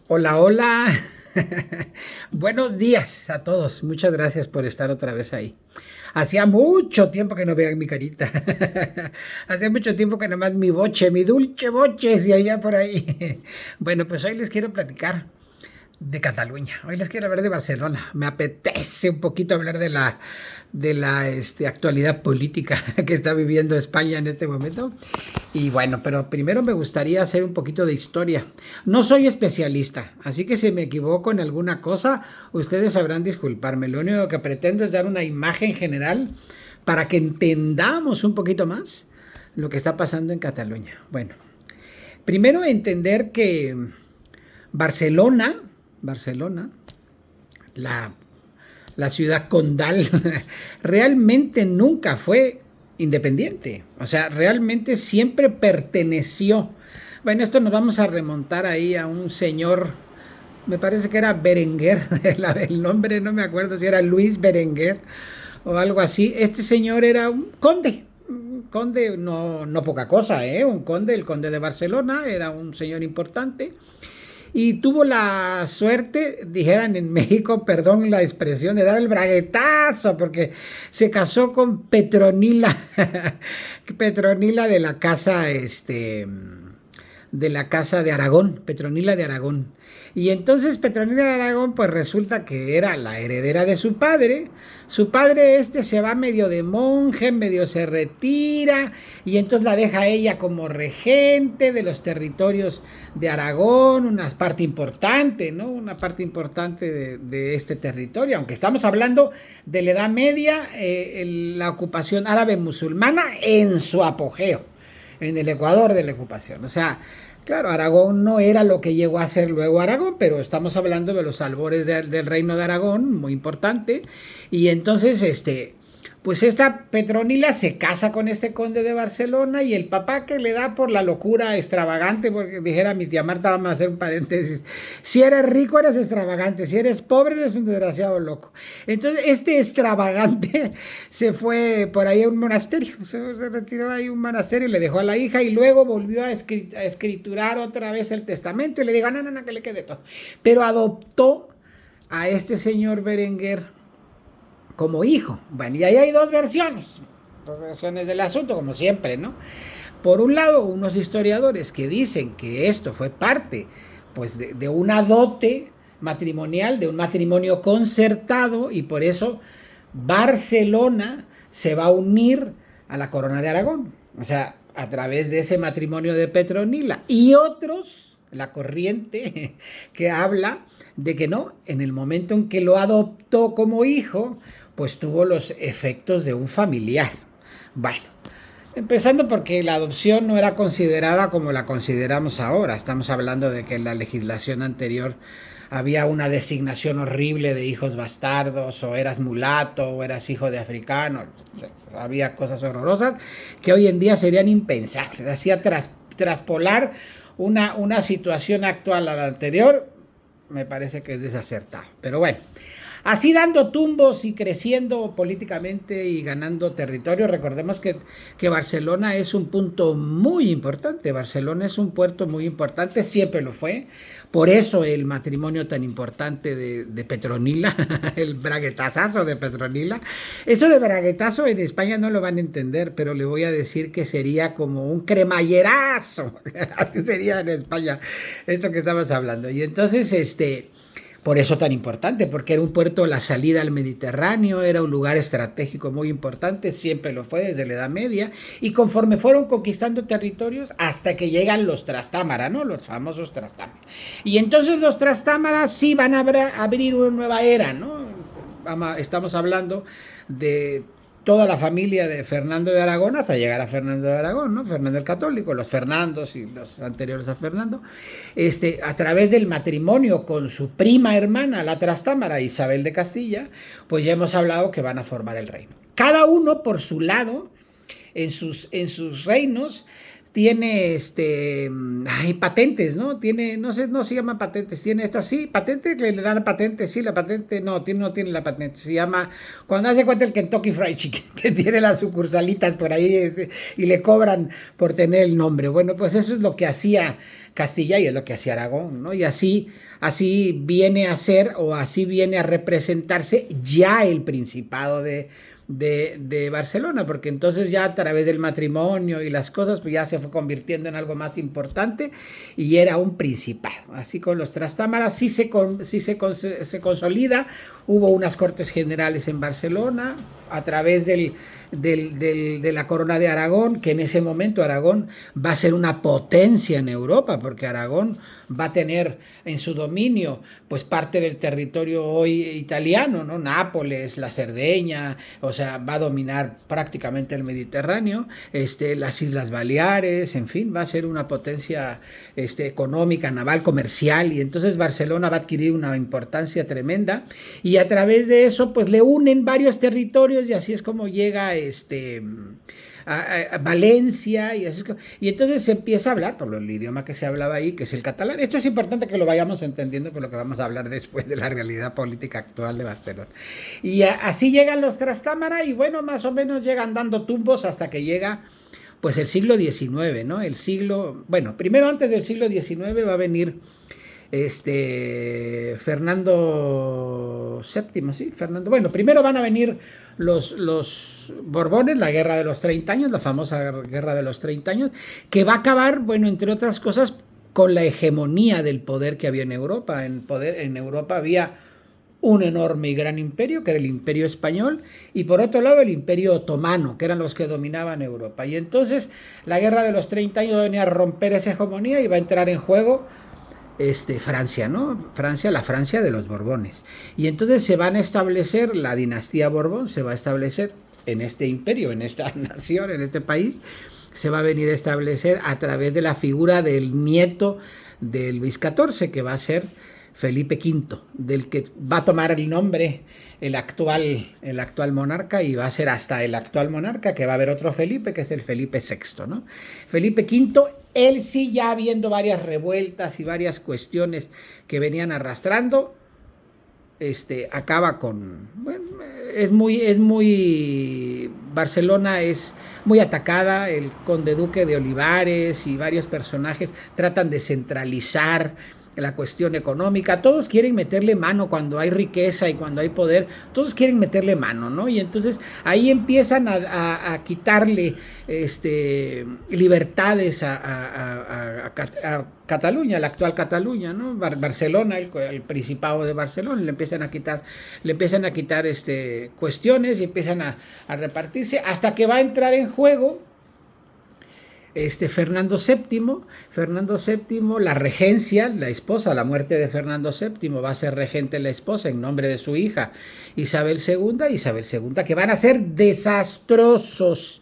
Hola, hola. Buenos días a todos. Muchas gracias por estar otra vez ahí. Hacía mucho tiempo que no vean mi carita. Hacía mucho tiempo que nomás mi boche, mi dulce boche se oía por ahí. Bueno, pues hoy les quiero platicar de Cataluña. Hoy les quiero hablar de Barcelona. Me apetece un poquito hablar de la actualidad política que está viviendo España en este momento. Y bueno, pero primero me gustaría hacer un poquito de historia. No soy especialista, así que si me equivoco en alguna cosa, ustedes sabrán disculparme. Lo único que pretendo es dar una imagen general para que entendamos un poquito más lo que está pasando en Cataluña. Bueno, primero entender que Barcelona, la, la ciudad condal, realmente nunca fue independiente. O sea, realmente siempre perteneció. Bueno, esto nos vamos a remontar ahí a un señor, me parece que era Berenguer, el nombre no me acuerdo si era Luis Berenguer o algo así. Este señor era un conde no poca cosa, un conde, el conde de Barcelona, era un señor importante y tuvo la suerte, dijeran en México, perdón la expresión, de dar el braguetazo, porque se casó con Petronila, Petronila de la casa de Aragón, Petronila de Aragón. Y entonces Petronila de Aragón pues resulta que era la heredera de su padre. Su padre se va medio de monje, medio se retira y entonces la deja a ella como regente de los territorios de Aragón, una parte importante, ¿no? Una parte importante de este territorio, aunque estamos hablando de la Edad Media, la ocupación árabe musulmana en su apogeo, en el Ecuador de la ocupación. O sea, claro, Aragón no era lo que llegó a ser luego Aragón, pero estamos hablando de los albores del reino de Aragón, muy importante. Y entonces, pues esta Petronila se casa con este conde de Barcelona y el papá que le da por la locura extravagante, porque dijera mi tía Marta, vamos a hacer un paréntesis, si eres rico eres extravagante, si eres pobre eres un desgraciado loco. Entonces este extravagante se fue por ahí a un monasterio, se retiró ahí a un monasterio y le dejó a la hija y luego volvió a escriturar otra vez el testamento y le dijo, no, que le quede todo. Pero adoptó a este señor Berenguer como hijo. Bueno, y ahí hay dos versiones del asunto, como siempre, ¿no? Por un lado, unos historiadores que dicen que esto fue parte, pues, de una dote matrimonial, de un matrimonio concertado, y por eso Barcelona se va a unir a la corona de Aragón, o sea, a través de ese matrimonio de Petronila. Y otros, la corriente que habla de que no, en el momento en que lo adoptó como hijo, pues tuvo los efectos de un familiar. Bueno, empezando porque la adopción no era considerada como la consideramos ahora. Estamos hablando de que en la legislación anterior había una designación horrible de hijos bastardos, o eras mulato, o eras hijo de africano. Había cosas horrorosas que hoy en día serían impensables. Hacía traspolar una situación actual a la anterior, me parece que es desacertado. Pero bueno, así dando tumbos y creciendo políticamente y ganando territorio. Recordemos que Barcelona es un punto muy importante. Barcelona es un puerto muy importante, siempre lo fue. Por eso el matrimonio tan importante de Petronila, el braguetazo de Petronila. Eso de braguetazo en España no lo van a entender, pero le voy a decir que sería como un cremallerazo. Así sería en España, esto que estamos hablando. Y entonces, por eso tan importante, porque era un puerto a la salida al Mediterráneo, era un lugar estratégico muy importante, siempre lo fue desde la Edad Media, y conforme fueron conquistando territorios hasta que llegan los Trastámara, ¿no? Los famosos Trastámara. Y entonces los Trastámara sí van a abrir una nueva era, ¿no? Estamos hablando de toda la familia de Fernando de Aragón hasta llegar a Fernando de Aragón, ¿no? Fernando el Católico, los Fernandos y los anteriores a Fernando, a través del matrimonio con su prima hermana, la Trastámara, Isabel de Castilla, pues ya hemos hablado que van a formar el reino. Cada uno por su lado, en sus reinos, tiene hay patentes, ¿no? Tiene, no sé, no se llama patentes, tiene estas, sí, patentes, le dan patentes, sí, la patente, no tiene la patente, se llama, cuando hace cuenta el Kentucky Fried Chicken, que tiene las sucursalitas por ahí y le cobran por tener el nombre. Bueno, pues eso es lo que hacía Castilla, y es lo que hacía Aragón, ¿no? Y así viene a ser, o así viene a representarse ya el Principado de Barcelona, porque entonces ya a través del matrimonio y las cosas, pues ya se fue convirtiendo en algo más importante y era un principado. Así con los Trastámaras se consolida. Hubo unas Cortes Generales en Barcelona a través de la Corona de Aragón, que en ese momento Aragón va a ser una potencia en Europa, porque Aragón va a tener en su dominio pues parte del territorio hoy italiano, ¿no? Nápoles, la Cerdeña, o sea, va a dominar prácticamente el Mediterráneo, las Islas Baleares, en fin, va a ser una potencia económica, naval, comercial, y entonces Barcelona va a adquirir una importancia tremenda, y a través de eso pues le unen varios territorios, y así es como llega a Valencia, y entonces se empieza a hablar por el idioma que se hablaba ahí, que es el catalán. Esto es importante que lo vayamos entendiendo por lo que vamos a hablar después de la realidad política actual de Barcelona. Y así llegan los Trastámara, y bueno, más o menos llegan dando tumbos hasta que llega pues el siglo XIX, ¿no? Primero antes del siglo XIX va a venir Fernando VII, ¿sí? Primero van a venir los Borbones, la Guerra de los 30 años, la famosa Guerra de los 30 años, que va a acabar, entre otras cosas, con la hegemonía del poder que había en Europa. En Europa había un enorme y gran imperio, que era el Imperio Español, y por otro lado el Imperio Otomano, que eran los que dominaban Europa. Y entonces la Guerra de los 30 años venía a romper esa hegemonía y va a entrar en juego Francia, ¿no? La Francia de los Borbones. Y entonces se van a establecer, la dinastía Borbón se va a establecer en este imperio, en esta nación, en este país, se va a venir a establecer a través de la figura del nieto de Luis XIV, que va a ser Felipe V, del que va a tomar el nombre el actual monarca, y va a ser hasta el actual monarca, que va a haber otro Felipe, que es el Felipe VI, ¿no? Felipe V, él sí, ya viendo varias revueltas y varias cuestiones que venían arrastrando, acaba con, Barcelona es muy atacada, el conde duque de Olivares y varios personajes tratan de centralizar la cuestión económica. Todos quieren meterle mano cuando hay riqueza y cuando hay poder, todos quieren meterle mano, ¿no? Y entonces ahí empiezan a quitarle libertades a Cataluña, la actual Cataluña, ¿no? Barcelona, el Principado de Barcelona, le empiezan a quitar cuestiones, y empiezan a repartirse, hasta que va a entrar en juego Fernando VII, la regencia, la esposa, la muerte de Fernando VII, va a ser regente la esposa en nombre de su hija Isabel II, que van a ser desastrosos,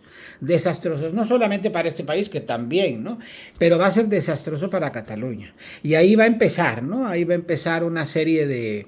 no solamente para este país, que también, ¿no? Pero va a ser desastroso para Cataluña. Y ahí va a empezar, ¿no? Ahí va a empezar una serie de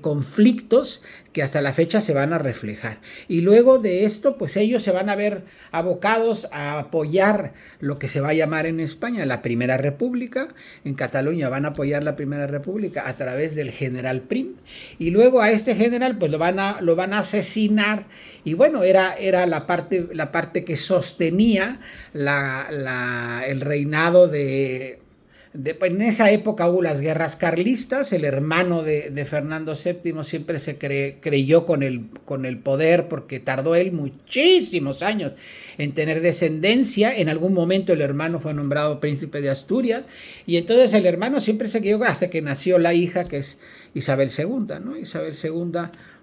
conflictos que hasta la fecha se van a reflejar. Y luego de esto, pues ellos se van a ver abocados a apoyar lo que se va a llamar en España la Primera República. En Cataluña van a apoyar la Primera República a través del general Prim, y luego a este general pues lo van a asesinar. Y bueno, era la parte que sostenía el reinado en esa época hubo las guerras carlistas. El hermano de Fernando VII siempre se creyó con el poder, porque tardó él muchísimos años en tener descendencia. En algún momento el hermano fue nombrado príncipe de Asturias, y entonces el hermano siempre se creyó, hasta que nació la hija, que es Isabel II, ¿no? Isabel II,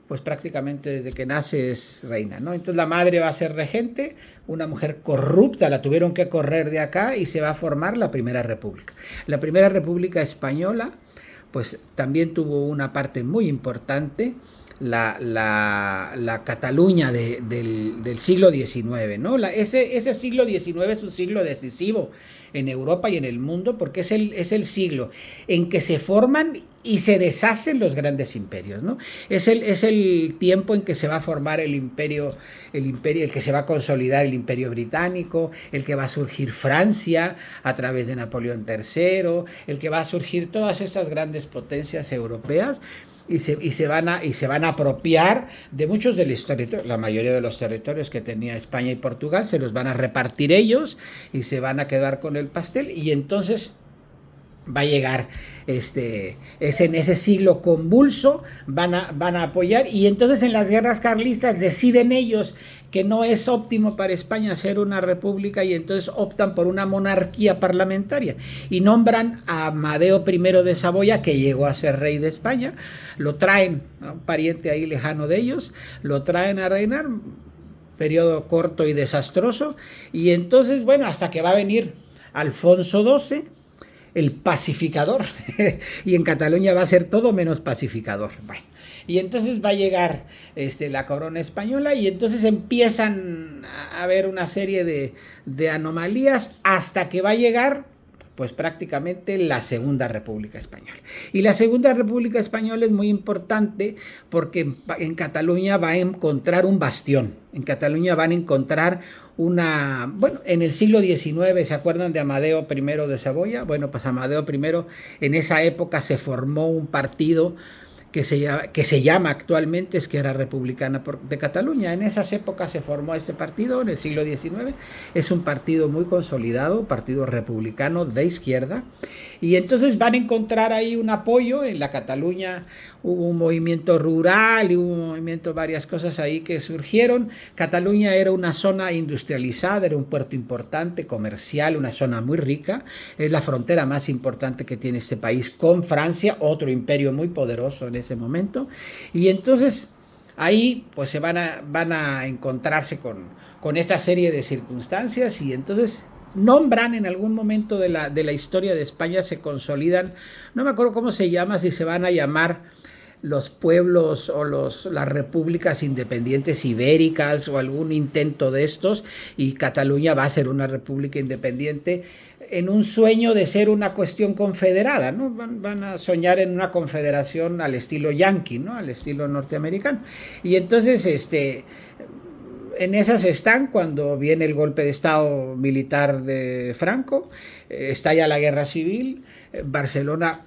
pues prácticamente desde que nace es reina, ¿no? Entonces la madre va a ser regente, una mujer corrupta, la tuvieron que correr de acá, y se va a formar la Primera República. La Primera República Española, pues también tuvo una parte muy importante, la Cataluña del siglo XIX, ¿no? Ese siglo XIX es un siglo decisivo en Europa y en el mundo, porque es el siglo en que se forman y se deshacen los grandes imperios, ¿no? Es el tiempo en que se va a formar el que se va a consolidar el Imperio Británico, el que va a surgir Francia a través de Napoleón III, el que va a surgir todas estas grandes potencias europeas. Y se van a apropiar de muchos de los territorios. La mayoría de los territorios que tenía España y Portugal se los van a repartir ellos, y se van a quedar con el pastel. Y entonces va a llegar, es en ese siglo convulso, van a apoyar, y entonces en las guerras carlistas deciden ellos que no es óptimo para España ser una república, y entonces optan por una monarquía parlamentaria y nombran a Amadeo I de Saboya, que llegó a ser rey de España, lo traen, ¿no?, un pariente ahí lejano de ellos, lo traen a reinar, periodo corto y desastroso, y entonces, bueno, hasta que va a venir Alfonso XII, el pacificador, y en Cataluña va a ser todo menos pacificador. Bueno, y entonces va a llegar la corona española, y entonces empiezan a haber una serie de anomalías hasta que va a llegar, pues prácticamente la Segunda República Española. Y la Segunda República Española es muy importante porque en Cataluña va a encontrar un bastión. En Cataluña van a encontrar bueno, en el siglo XIX, ¿se acuerdan de Amadeo I de Saboya? Bueno, pues Amadeo I, en esa época se formó un partido que se llama actualmente Esquerra Republicana de Cataluña. En esas épocas se formó este partido, en el siglo XIX. Es un partido muy consolidado, partido republicano de izquierda, y entonces van a encontrar ahí un apoyo. En la Cataluña hubo un movimiento rural y hubo un movimiento, varias cosas ahí que surgieron. Cataluña era una zona industrializada, era un puerto importante, comercial, una zona muy rica. Es la frontera más importante que tiene este país con Francia, otro imperio muy poderoso en ese momento. Y entonces ahí pues se van a encontrarse con esta serie de circunstancias, y entonces nombran en algún momento de la historia de España, se consolidan, no me acuerdo cómo se llama, si se van a llamar los pueblos o las repúblicas independientes ibéricas o algún intento de estos, y Cataluña va a ser una república independiente en un sueño de ser una cuestión confederada, ¿no? Van a soñar en una confederación al estilo yanqui, ¿no?, al estilo norteamericano. Y entonces en esas están cuando viene el golpe de estado militar de Franco, estalla la guerra civil, Barcelona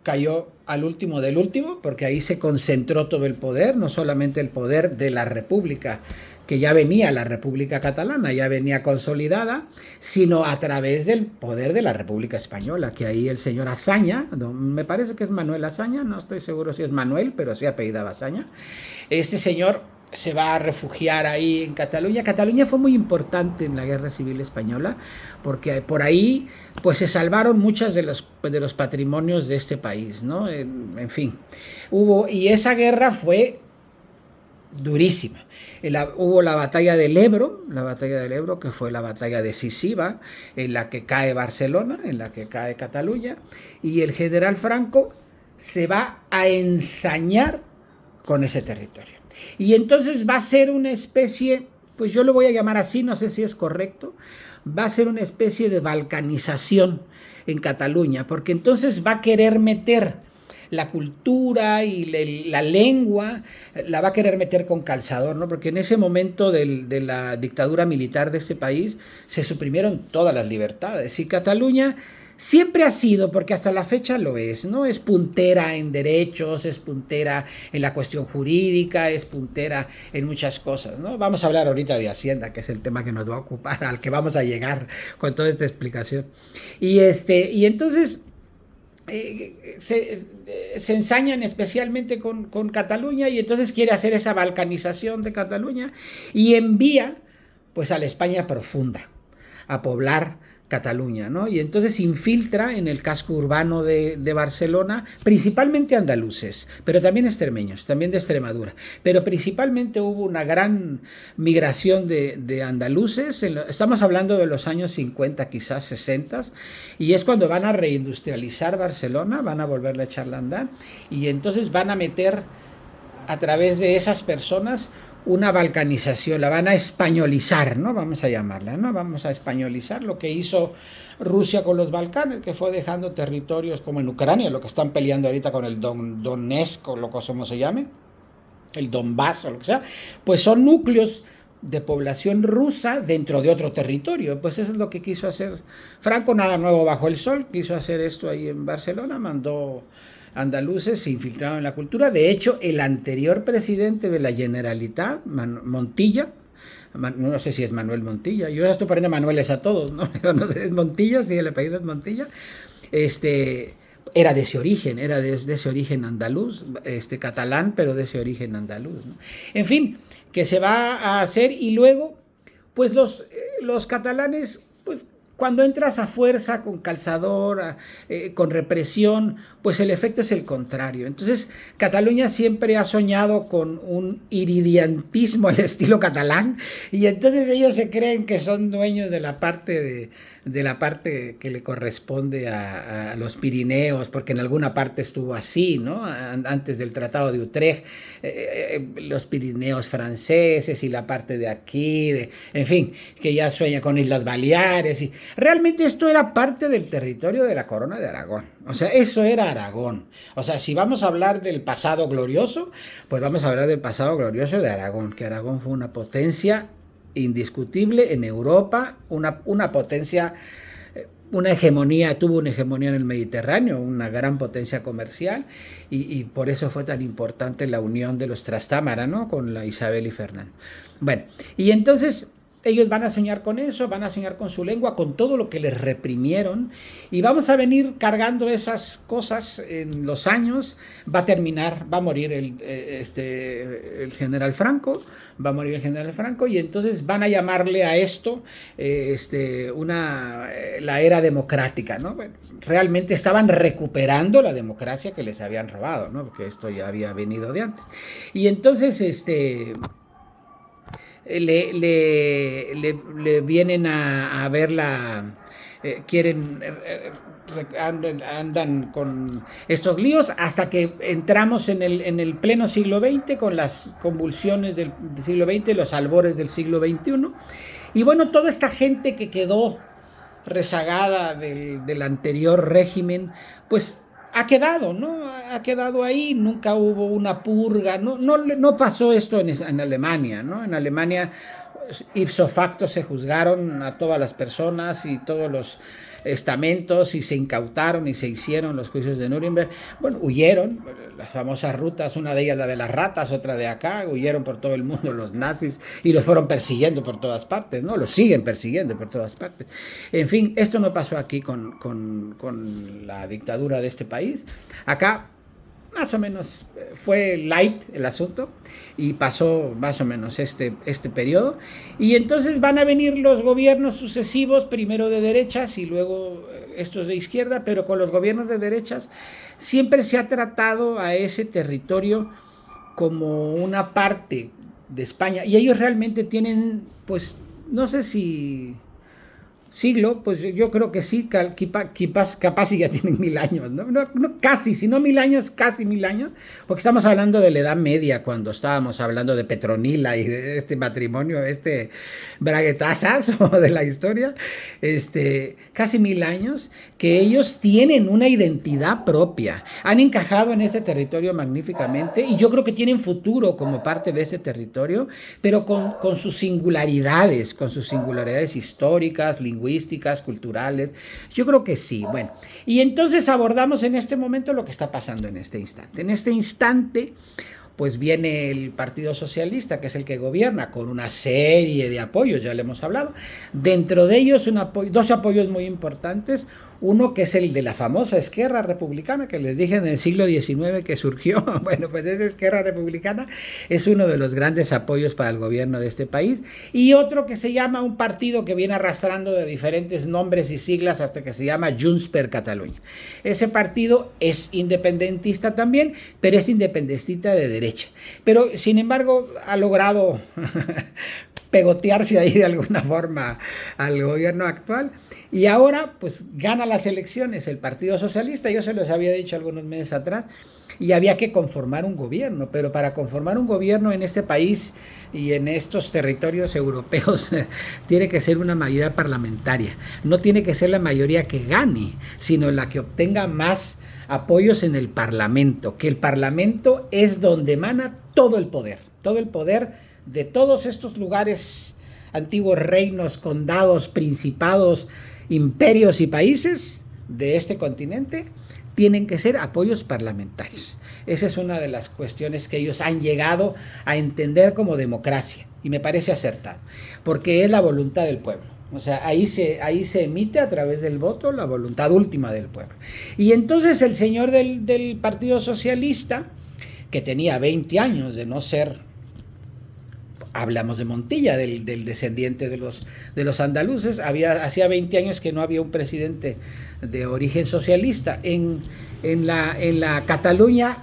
cayó al último del último, porque ahí se concentró todo el poder, no solamente el poder de la República, que ya venía la República Catalana, ya venía consolidada, sino a través del poder de la República Española, que ahí el señor Azaña, me parece que es Manuel Azaña, no estoy seguro si es Manuel, pero sí apellidaba Azaña, este señor se va a refugiar ahí en Cataluña. Cataluña fue muy importante en la Guerra Civil Española, porque por ahí pues se salvaron muchos de los patrimonios de este país, ¿no? En fin, y esa guerra fue durísima. Hubo la batalla del Ebro, que fue la batalla decisiva, en la que cae Barcelona, en la que cae Cataluña, y el general Franco se va a ensañar con ese territorio. Y entonces va a ser una especie, pues yo lo voy a llamar así, no sé si es correcto, va a ser una especie de balcanización en Cataluña, porque entonces va a querer meter la cultura y la lengua, la va a querer meter con calzador, ¿no? Porque en ese momento de la dictadura militar de este país se suprimieron todas las libertades, y Cataluña siempre ha sido, porque hasta la fecha lo es, ¿no? Es puntera en derechos, es puntera en la cuestión jurídica, es puntera en muchas cosas, ¿no? Vamos a hablar ahorita de Hacienda, que es el tema que nos va a ocupar, al que vamos a llegar con toda esta explicación. Y entonces se ensañan especialmente con Cataluña, y entonces quiere hacer esa balcanización de Cataluña y envía pues a la España profunda a poblar Cataluña, ¿no? Y entonces infiltra en el casco urbano de Barcelona, principalmente andaluces, pero también extremeños, también de Extremadura, pero principalmente hubo una gran migración de andaluces, estamos hablando de los años 50, quizás 60, y es cuando van a reindustrializar Barcelona, van a volverle a echarla a andar, y entonces van a meter a través de esas personas una balcanización, la van a españolizar, ¿no? Vamos a llamarla, ¿no? Vamos a españolizar lo que hizo Rusia con los Balcanes, que fue dejando territorios como en Ucrania, lo que están peleando ahorita con el Donetsk, o lo que como se llame, el Donbass o lo que sea, pues son núcleos de población rusa dentro de otro territorio. Pues eso es lo que quiso hacer Franco, nada nuevo bajo el sol, quiso hacer esto ahí en Barcelona, mandó andaluces, se infiltraron en la cultura. De hecho, el anterior presidente de la Generalitat, Montilla, no sé si es Manuel Montilla, yo ya estoy poniendo Manueles a todos, ¿no? No sé, es Montilla, si el apellido es Montilla, era de ese origen andaluz, catalán, pero de ese origen andaluz, ¿no? En fin, que se va a hacer y luego, pues los catalanes, pues cuando entras a fuerza, con calzador, con represión, pues el efecto es el contrario. Entonces, Cataluña siempre ha soñado con un iridiantismo al estilo catalán, y entonces ellos se creen que son dueños de la parte que le corresponde a los Pirineos, porque en alguna parte estuvo así, ¿no? Antes del Tratado de Utrecht, los Pirineos franceses y la parte de aquí, en fin, que ya sueña con Islas Baleares. Y realmente esto era parte del territorio de la Corona de Aragón. O sea, eso era Aragón. O sea, si vamos a hablar del pasado glorioso, pues vamos a hablar del pasado glorioso de Aragón, que Aragón fue una potencia indiscutible en Europa, una potencia, tuvo una hegemonía en el Mediterráneo, una gran potencia comercial, y por eso fue tan importante la unión de los Trastámara, ¿no? Con la Isabel y Fernando. Bueno, y entonces ellos van a soñar con eso, van a soñar con su lengua, con todo lo que les reprimieron, y vamos a venir cargando esas cosas en los años. Va a morir el general Franco, y entonces van a llamarle a esto la era democrática, ¿no? Bueno, realmente estaban recuperando la democracia que les habían robado, ¿no? Porque esto ya había venido de antes. Y entonces le vienen a ver andan con estos líos hasta que entramos en el pleno siglo XX, con las convulsiones del siglo XX, los albores del siglo XXI. Y bueno, toda esta gente que quedó rezagada del anterior régimen, pues ha quedado, ¿no? Ha quedado ahí, nunca hubo una purga, no pasó esto en Alemania, ¿no? En Alemania, ipso facto, se juzgaron a todas las personas y todos los estamentos, y se incautaron y se hicieron los juicios de Nuremberg. Bueno, huyeron, las famosas rutas, una de ellas la de las ratas, otra de acá, huyeron por todo el mundo los nazis y los fueron persiguiendo por todas partes, ¿no? Los siguen persiguiendo por todas partes. En fin, esto no pasó aquí con la dictadura de este país. Acá más o menos fue light el asunto y pasó más o menos este periodo, y entonces van a venir los gobiernos sucesivos, primero de derechas y luego estos de izquierda, pero con los gobiernos de derechas siempre se ha tratado a ese territorio como una parte de España, y ellos realmente tienen, pues no sé si siglo, pues yo creo que sí, capaz ya tienen 1000 años, ¿no? No casi, si no 1000 años, casi 1000 años, porque estamos hablando de la Edad Media, cuando estábamos hablando de Petronila y de este matrimonio, braguetazazo de la historia, casi 1000 años, que ellos tienen una identidad propia, han encajado en ese territorio magníficamente, y yo creo que tienen futuro como parte de ese territorio, pero con sus singularidades históricas, lingüísticas, culturales. Yo creo que sí. Bueno, y entonces abordamos en este momento lo que está pasando en este instante. En este instante, pues viene el Partido Socialista, que es el que gobierna, con una serie de apoyos, ya le hemos hablado. Dentro de ellos, dos apoyos muy importantes. Uno que es el de la famosa Esquerra Republicana, que les dije en el siglo XIX que surgió. Bueno, pues esa Esquerra Republicana es uno de los grandes apoyos para el gobierno de este país. Y otro que se llama, un partido que viene arrastrando de diferentes nombres y siglas hasta que se llama Junts per Catalunya. Ese partido es independentista también, pero es independentista de derecha. Pero, sin embargo, ha logrado pegotearse ahí de alguna forma al gobierno actual, y ahora pues gana las elecciones el Partido Socialista. Yo se los había dicho algunos meses atrás, y había que conformar un gobierno, pero para conformar un gobierno en este país y en estos territorios europeos tiene que ser una mayoría parlamentaria, no tiene que ser la mayoría que gane, sino la que obtenga más apoyos en el Parlamento, que el Parlamento es donde emana todo el poder de todos estos lugares, antiguos reinos, condados, principados, imperios y países de este continente, tienen que ser apoyos parlamentarios. Esa es una de las cuestiones que ellos han llegado a entender como democracia, y me parece acertado, porque es la voluntad del pueblo. O sea, ahí se emite a través del voto la voluntad última del pueblo. Y entonces el señor del Partido Socialista, que tenía 20 años de no ser, hablamos de Montilla, del descendiente de los andaluces, hacía 20 años que no había un presidente de origen socialista. En la Cataluña,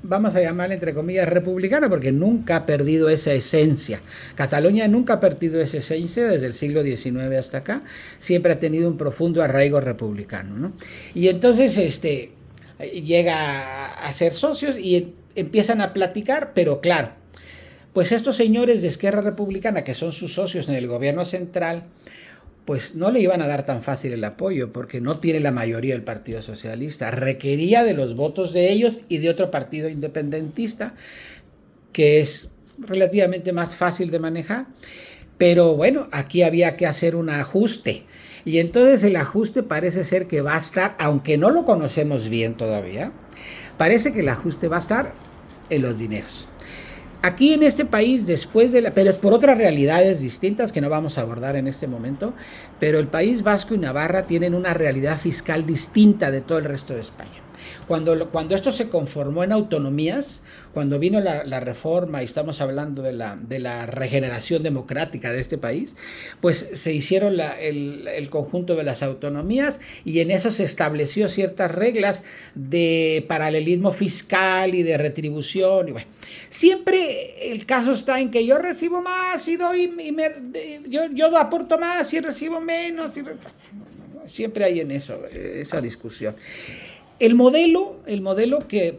vamos a llamarla entre comillas republicana, porque nunca ha perdido esa esencia. Cataluña nunca ha perdido esa esencia desde el siglo XIX hasta acá, siempre ha tenido un profundo arraigo republicano, ¿no? Y entonces llega a ser socios y empiezan a platicar, pero claro, pues estos señores de Esquerra Republicana, que son sus socios en el gobierno central, pues no le iban a dar tan fácil el apoyo, porque no tiene la mayoría el Partido Socialista. Requería de los votos de ellos y de otro partido independentista, que es relativamente más fácil de manejar. Pero bueno, aquí había que hacer un ajuste. Y entonces el ajuste parece ser que va a estar, aunque no lo conocemos bien todavía, parece que el ajuste va a estar en los dineros. Aquí en este país, pero es por otras realidades distintas que no vamos a abordar en este momento, pero el País Vasco y Navarra tienen una realidad fiscal distinta de todo el resto de España. Cuando esto se conformó en autonomías, cuando vino la reforma y estamos hablando de la regeneración democrática de este país, pues se hicieron el conjunto de las autonomías y en eso se estableció ciertas reglas de paralelismo fiscal y de retribución. Y bueno, siempre el caso está en que yo recibo más y doy, yo aporto más y recibo menos. Siempre hay en eso, esa discusión. El modelo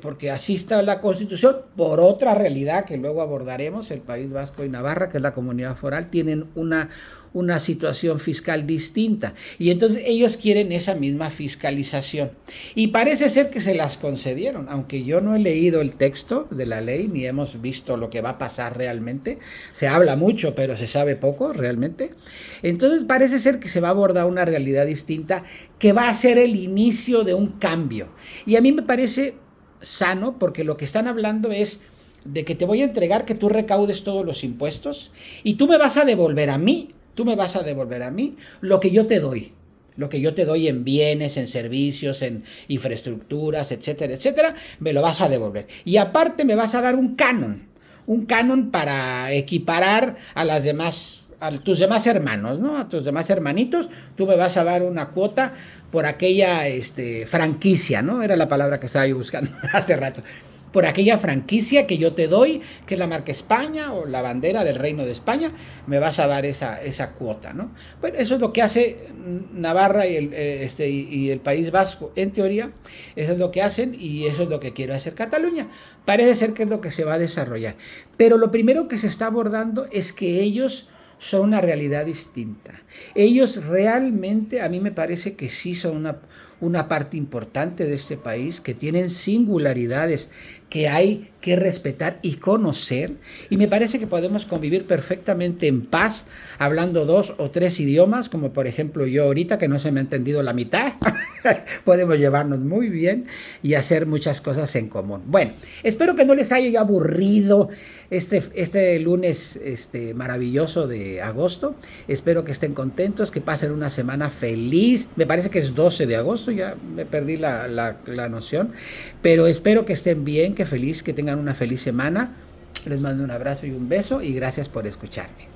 porque así está la Constitución, por otra realidad que luego abordaremos, el País Vasco y Navarra, que es la comunidad foral, tienen una situación fiscal distinta. Y entonces ellos quieren esa misma fiscalización. Y parece ser que se las concedieron, aunque yo no he leído el texto de la ley, ni hemos visto lo que va a pasar realmente. Se habla mucho, pero se sabe poco realmente. Entonces parece ser que se va a abordar una realidad distinta que va a ser el inicio de un cambio. Y a mí me parece sano, porque lo que están hablando es de que te voy a entregar que tú recaudes todos los impuestos y tú me vas a devolver a mí lo que yo te doy en bienes, en servicios, en infraestructuras, etcétera, etcétera, me lo vas a devolver. Y aparte me vas a dar un canon para equiparar a tus demás hermanos, ¿no? A tus demás hermanitos, tú me vas a dar una cuota por aquella franquicia, ¿no? Era la palabra que estaba yo buscando hace rato. Por aquella franquicia que yo te doy, que es la marca España o la bandera del Reino de España, me vas a dar esa cuota, ¿no? Bueno, eso es lo que hace Navarra y el País Vasco, en teoría, eso es lo que hacen y eso es lo que quiere hacer Cataluña. Parece ser que es lo que se va a desarrollar. Pero lo primero que se está abordando es que ellos son una realidad distinta. Ellos realmente, a mí me parece que sí son una parte importante de este país, que tienen singularidades que hay que respetar y conocer, y me parece que podemos convivir perfectamente en paz, hablando 2 o 3 idiomas, como por ejemplo yo ahorita, que no se me ha entendido la mitad. Podemos llevarnos muy bien y hacer muchas cosas en común. Bueno, espero que no les haya aburrido este lunes maravilloso de agosto. Espero que estén contentos, que pasen una semana feliz. Me parece que es 12 de agosto, ya me perdí la noción, pero espero que estén bien, que tengan una feliz semana. Les mando un abrazo y un beso y gracias por escucharme.